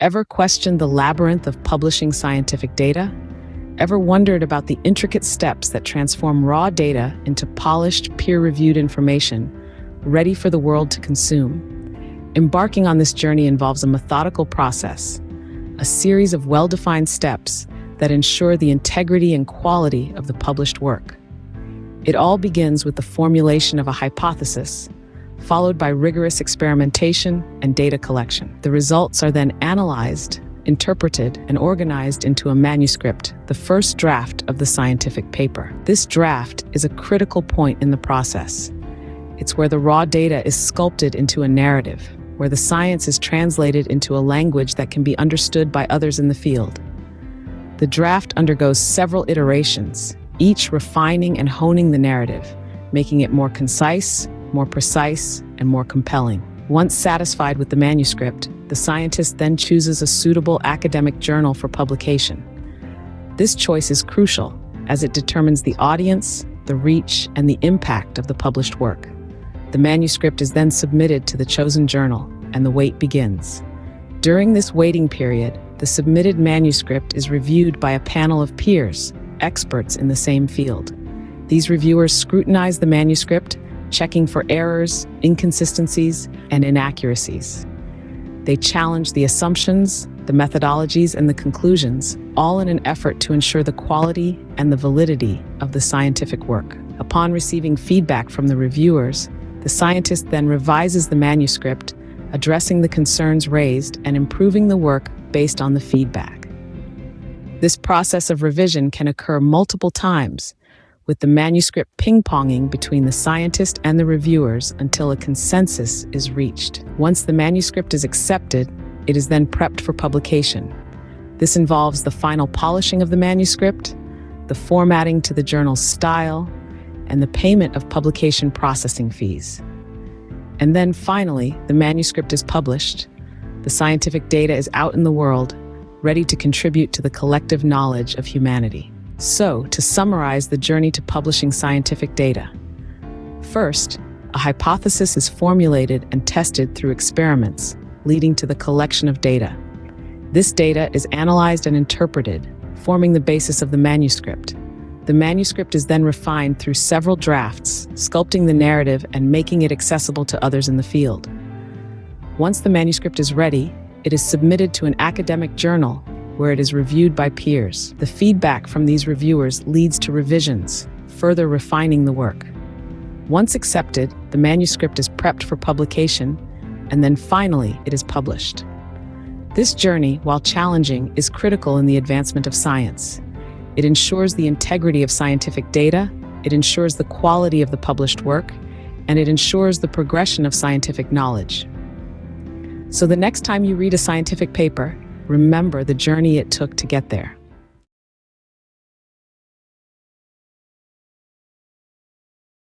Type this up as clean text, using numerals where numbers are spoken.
Ever questioned the labyrinth of publishing scientific data? Ever wondered about the intricate steps that transform raw data into polished, peer-reviewed information, ready for the world to consume? Embarking on this journey involves a methodical process, a series of well-defined steps that ensure the integrity and quality of the published work. It all begins with the formulation of a hypothesis, followed by rigorous experimentation and data collection. The results are then analyzed, interpreted, and organized into a manuscript, the first draft of the scientific paper. This draft is a critical point in the process. It's where the raw data is sculpted into a narrative, where the science is translated into a language that can be understood by others in the field. The draft undergoes several iterations, each refining and honing the narrative, making it more concise, more precise, and more compelling. Once satisfied with the manuscript, the scientist then chooses a suitable academic journal for publication. This choice is crucial, as it determines the audience, the reach, and the impact of the published work. The manuscript is then submitted to the chosen journal, and the wait begins. During this waiting period, the submitted manuscript is reviewed by a panel of peers, experts in the same field. These reviewers scrutinize the manuscript, checking for errors, inconsistencies, and inaccuracies. They challenge the assumptions, the methodologies, and the conclusions, all in an effort to ensure the quality and the validity of the scientific work. Upon receiving feedback from the reviewers, the scientist then revises the manuscript, addressing the concerns raised and improving the work based on the feedback. This process of revision can occur multiple times, with the manuscript ping-ponging between the scientist and the reviewers until a consensus is reached. Once the manuscript is accepted, it is then prepped for publication. This involves the final polishing of the manuscript, the formatting to the journal's style, and the payment of publication processing fees. And then finally, the manuscript is published. The scientific data is out in the world, ready to contribute to the collective knowledge of humanity. So, to summarize the journey to publishing scientific data. First, a hypothesis is formulated and tested through experiments, leading to the collection of data. This data is analyzed and interpreted, forming the basis of the manuscript. The manuscript is then refined through several drafts, sculpting the narrative and making it accessible to others in the field. Once the manuscript is ready, it is submitted to an academic journal where it is reviewed by peers. The feedback from these reviewers leads to revisions, further refining the work. Once accepted, the manuscript is prepped for publication, and then finally it is published. This journey, while challenging, is critical in the advancement of science. It ensures the integrity of scientific data, it ensures the quality of the published work, and it ensures the progression of scientific knowledge. So the next time you read a scientific paper, remember the journey it took to get there.